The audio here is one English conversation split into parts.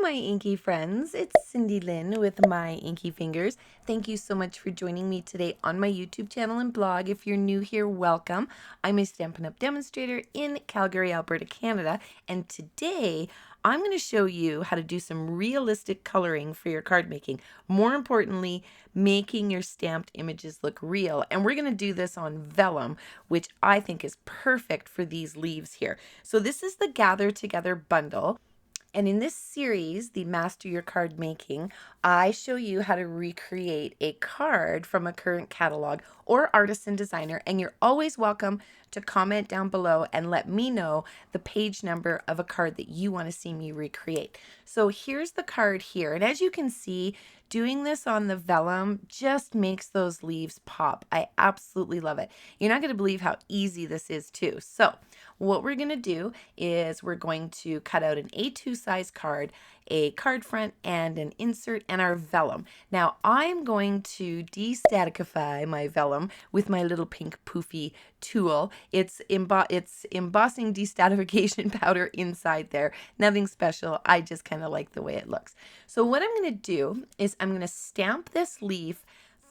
my inky friends. It's Cindy Lynn with My Inky Fingers. Thank you so much for joining me today on my YouTube channel and blog. If you're new here, welcome. I'm a Stampin' Up! Demonstrator in Calgary, Alberta, Canada, and today I'm going to show you how to do some realistic coloring for your card making. More importantly, making your stamped images look real. And we're going to do this on vellum, which I think is perfect for these leaves here. So this is the Gather Together bundle. And in this series, the Master Your Card Making, I show you how to recreate a card from a current catalog or artisan designer. And you're always welcome to comment down below and let me know the page number of a card that you want to see me recreate. So here's the card here. And as you can see, doing this on the vellum just makes those leaves pop. I absolutely love it. You're not going to believe how easy this is too. So what we're going to do is we're going to cut out an A2 size card, a card front, and an insert, and our vellum. Now I'm going to de-staticify my vellum with my little pink poofy tool. It's embossing de-statification powder inside there. Nothing special. I just kind of like the way it looks. So what I'm going to do is I'm going to stamp this leaf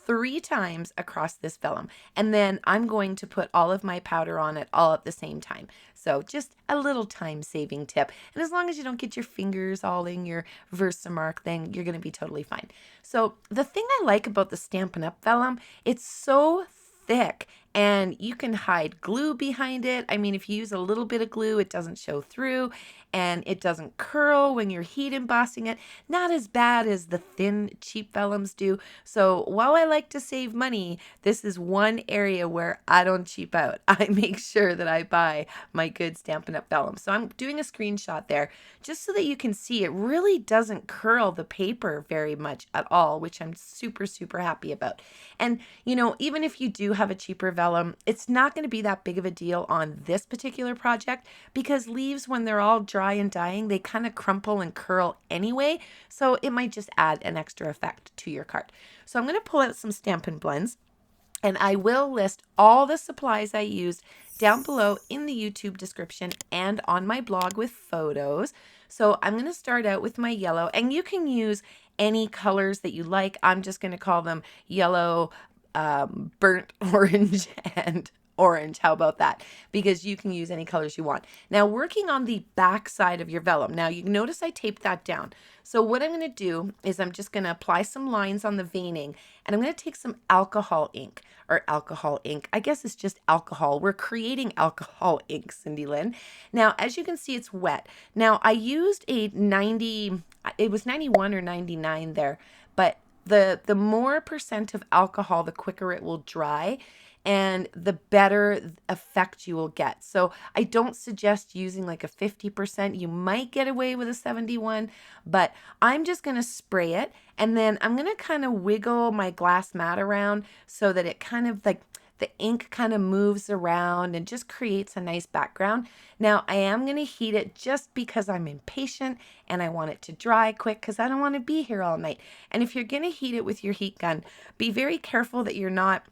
3 times across this vellum, and then I'm going to put all of my powder on it all at the same time. So just a little time saving tip, and as long as you don't get your fingers all in your Versamark, then you're going to be totally fine. So the thing I like about the Stampin' Up! Vellum, it's so thick and you can hide glue behind it. I mean, if you use a little bit of glue, it doesn't show through and it doesn't curl when you're heat embossing it. Not as bad as the thin, cheap vellums do. So while I like to save money, this is one area where I don't cheap out. I make sure that I buy my good Stampin' Up! Vellum. So I'm doing a screenshot there just so that you can see it really doesn't curl the paper very much at all, which I'm super, super happy about. And, you know, even if you do have a cheaper vellum, it's not going to be that big of a deal on this particular project because leaves, when they're all dry and dying, they kind of crumple and curl anyway. So it might just add an extra effect to your card. So I'm going to pull out some Stampin' Blends, and I will list all the supplies I used down below in the YouTube description and on my blog with photos. So I'm going to start out with my yellow, and you can use any colors that you like. I'm just going to call them yellow, burnt orange, and orange. How about that? Because you can use any colors you want. Now, working on the back side of your vellum. Now, you notice I taped that down. So what I'm going to do is I'm just going to apply some lines on the veining, and I'm going to take some alcohol ink, or alcohol ink. I guess it's just alcohol. We're creating alcohol ink, Cindy Lynn. Now, as you can see, it's wet. Now, I used a 90, it was 91 or 99 there, but the more percent of alcohol, the quicker it will dry and the better effect you will get. So I don't suggest using like a 50%. You might get away with a 71, but I'm just going to spray it, and then I'm going to kind of wiggle my glass mat around so that it kind of like the ink kind of moves around and just creates a nice background. Now I am going to heat it just because I'm impatient and I want it to dry quick because I don't want to be here all night. And if you're going to heat it with your heat gun, be very careful that you're not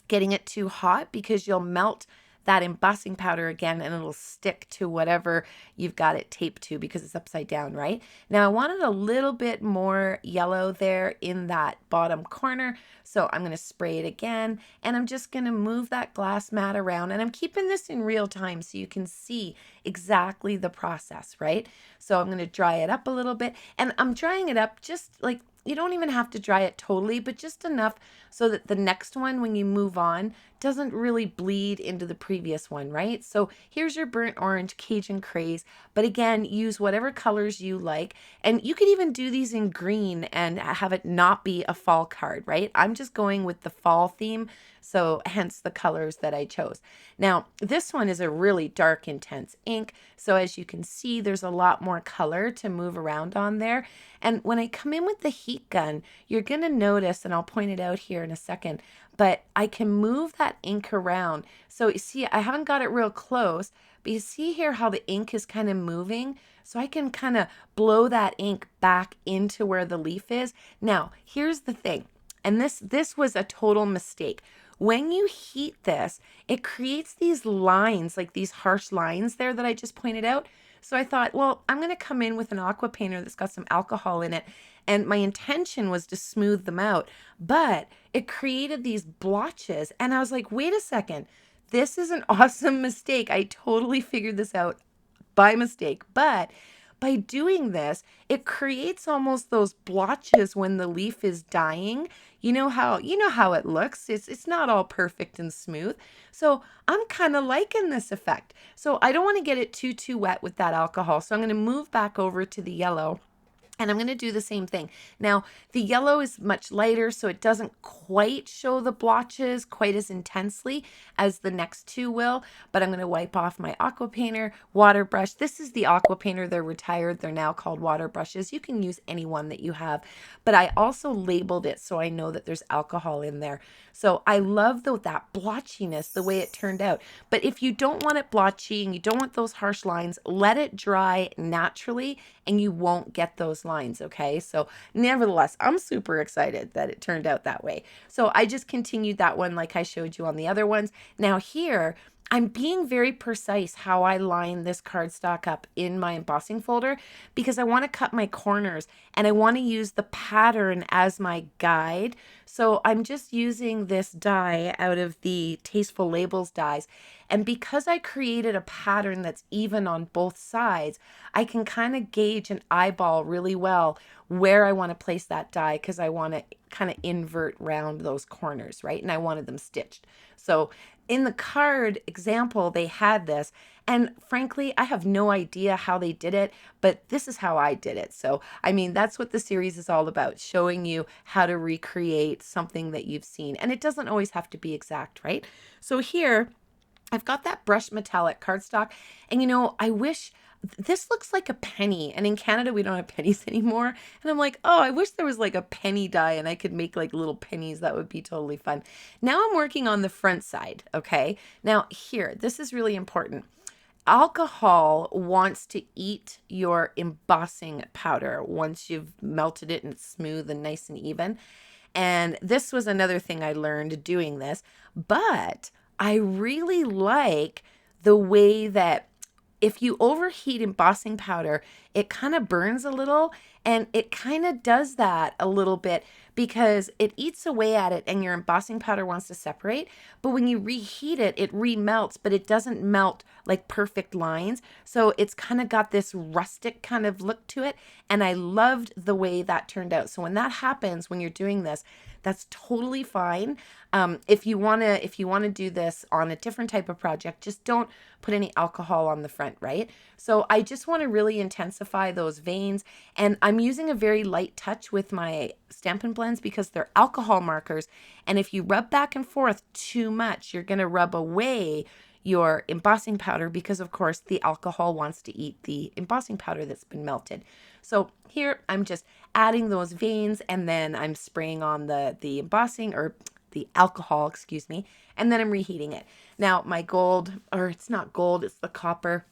getting it too hot because you'll melt that embossing powder again and it'll stick to whatever you've got it taped to because it's upside down, right? Now I wanted a little bit more yellow there in that bottom corner, so I'm going to spray it again, and I'm just going to move that glass mat around, and I'm keeping this in real time so you can see exactly the process, right? So I'm going to dry it up a little bit, and I'm drying it up just like, you don't even have to dry it totally, but just enough so that the next one, when you move on, doesn't really bleed into the previous one, right? So here's your burnt orange Cajun Craze, but again, use whatever colors you like. And you could even do these in green and have it not be a fall card, right? I'm just going with the fall theme, so hence the colors that I chose. Now, this one is a really dark, intense ink, so as you can see, there's a lot more color to move around on there. And when I come in with the heat gun, you're going to notice, and I'll point it out here in a second, but I can move that ink around. So you see, I haven't got it real close, but you see here how the ink is kind of moving. So I can kind of blow that ink back into where the leaf is. Now, here's the thing, and this was a total mistake. When you heat this, it creates these lines, like these harsh lines there that I just pointed out. So I thought, well, I'm going to come in with an aqua painter that's got some alcohol in it. And my intention was to smooth them out, but it created these blotches. And I was like, wait a second, this is an awesome mistake. I totally figured this out by mistake. But by doing this, it creates almost those blotches when the leaf is dying. You know how it looks. It's not all perfect and smooth. So I'm kind of liking this effect. So I don't want to get it too wet with that alcohol. So I'm going to move back over to the yellow. And I'm going to do the same thing. Now, the yellow is much lighter, so it doesn't quite show the blotches quite as intensely as the next two will, but I'm going to wipe off my aqua painter, water brush. This is the aqua painter. They're retired. They're now called water brushes. You can use any one that you have, but I also labeled it so I know that there's alcohol in there. So I love that blotchiness, the way it turned out. But if you don't want it blotchy and you don't want those harsh lines, let it dry naturally and you won't get those lines, okay? So nevertheless, I'm super excited that it turned out that way. So I just continued that one like I showed you on the other ones. Now here, I'm being very precise how I line this cardstock up in my embossing folder because I want to cut my corners and I want to use the pattern as my guide. So I'm just using this die out of the Tasteful Labels dies. And because I created a pattern that's even on both sides, I can kind of gauge and eyeball really well where I want to place that die because I want to kind of invert round those corners, right? And I wanted them stitched. So in the card example, they had this, and frankly, I have no idea how they did it, but this is how I did it. So, I mean, that's what the series is all about, showing you how to recreate something that you've seen. And it doesn't always have to be exact, right? So here, I've got that brushed metallic cardstock, and I wish this looks like a penny, and in Canada we don't have pennies anymore. And I'm like, oh, I wish there was like a penny die and I could make like little pennies. That would be totally fun. Now I'm working on the front side. Okay. Now here, this is really important. Alcohol wants to eat your embossing powder once you've melted it and it's smooth and nice and even. And this was another thing I learned doing this, but I really like the way that if you overheat embossing powder, it kind of burns a little, and it kind of does that a little bit because it eats away at it and your embossing powder wants to separate. But when you reheat it, it remelts, but it doesn't melt like perfect lines. So it's kind of got this rustic kind of look to it. And I loved the way that turned out. So when that happens, when you're doing this, that's totally fine. If you wanna do this on a different type of project, just don't put any alcohol on the front, right? So I just want to really intensify those veins, and I'm using a very light touch with my Stampin' Blends because they're alcohol markers. And if you rub back and forth too much, you're gonna rub away your embossing powder because of course the alcohol wants to eat the embossing powder that's been melted. So here I'm just adding those veins, and then I'm spraying on the embossing, or the alcohol, excuse me, and then I'm reheating it. Now my gold, or it's not gold, it's the copper,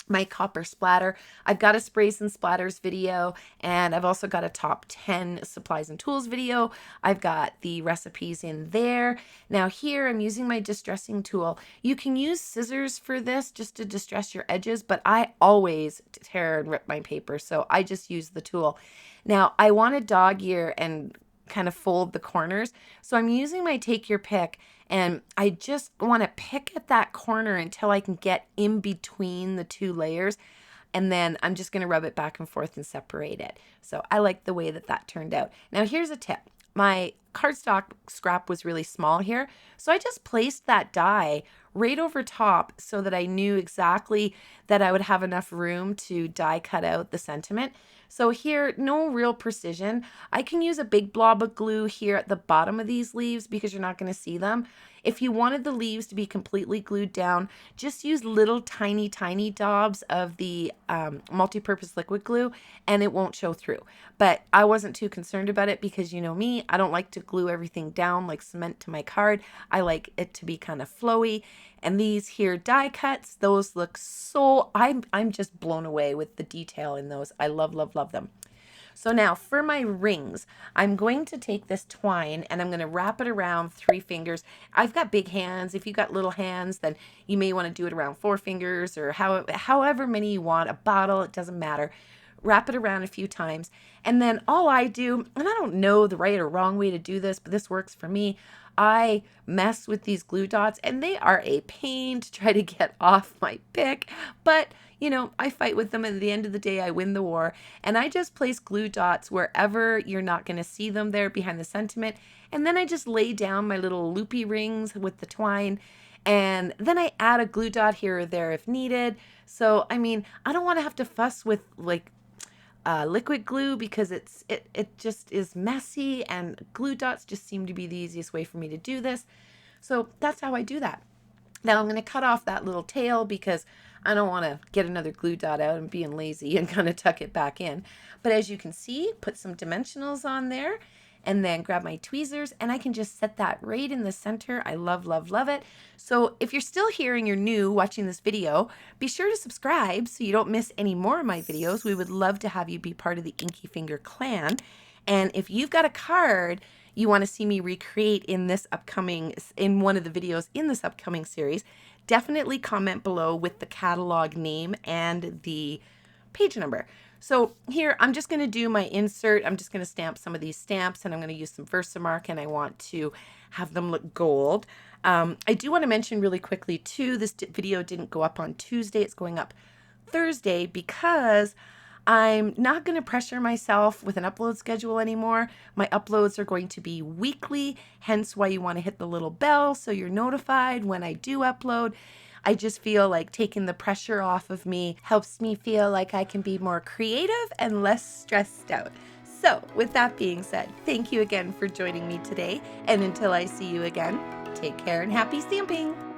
my copper splatter. I've got a sprays and splatters video, and I've also got a top 10 supplies and tools video. I've got the recipes in there. Now here I'm using my distressing tool. You can use scissors for this just to distress your edges, but I always tear and rip my paper, so I just use the tool. Now I want to dog ear and kind of fold the corners, so I'm using my take your pick, and I just want to pick at that corner until I can get in between the two layers, and then I'm just going to rub it back and forth and separate it. So I like the way that turned out. Now here's a tip. My cardstock scrap was really small here, so I just placed that die right over top so that I knew exactly that I would have enough room to die cut out the sentiment. So here, no real precision. I can use a big blob of glue here at the bottom of these leaves because you're not going to see them. If you wanted the leaves to be completely glued down, just use little tiny daubs of the multi-purpose liquid glue and it won't show through. But I wasn't too concerned about it because you know me, I don't like to glue everything down like cement to my card. I like it to be kind of flowy. And these here die cuts, those look so, I'm just blown away with the detail in those. I love them. So now for my rings, I'm going to take this twine and I'm going to wrap it around 3 fingers. I've got big hands. If you've got little hands, then you may want to do it around 4 fingers or however many you want. A bottle, it doesn't matter. Wrap it around a few times. And then all I do, and I don't know the right or wrong way to do this, but this works for me. I mess with these glue dots and they are a pain to try to get off my pick, but you know, I fight with them, and at the end of the day, I win the war. And I just place glue dots wherever you're not going to see them there behind the sentiment. And then I just lay down my little loopy rings with the twine. And then I add a glue dot here or there if needed. So, I mean, I don't want to have to fuss with like liquid glue because it just is messy, and glue dots just seem to be the easiest way for me to do this. So that's how I do that. Now I'm going to cut off that little tail because I don't want to get another glue dot out and being lazy and kind of tuck it back in. But as you can see, put some dimensionals on there and then grab my tweezers and I can just set that right in the center. I love, love, love it. So if you're still here and you're new watching this video, be sure to subscribe so you don't miss any more of my videos. We would love to have you be part of the Inky Finger clan. And if you've got a card you want to see me recreate in one of the videos in this upcoming series, definitely comment below with the catalog name and the page number. So here, I'm just going to do my insert. I'm just going to stamp some of these stamps, and I'm going to use some Versamark, and I want to have them look gold. I do want to mention really quickly too, this video didn't go up on Tuesday. It's going up Thursday because I'm not going to pressure myself with an upload schedule anymore. My uploads are going to be weekly, hence why you want to hit the little bell so you're notified when I do upload. I just feel like taking the pressure off of me helps me feel like I can be more creative and less stressed out. So with that being said, thank you again for joining me today. And until I see you again, take care and happy stamping.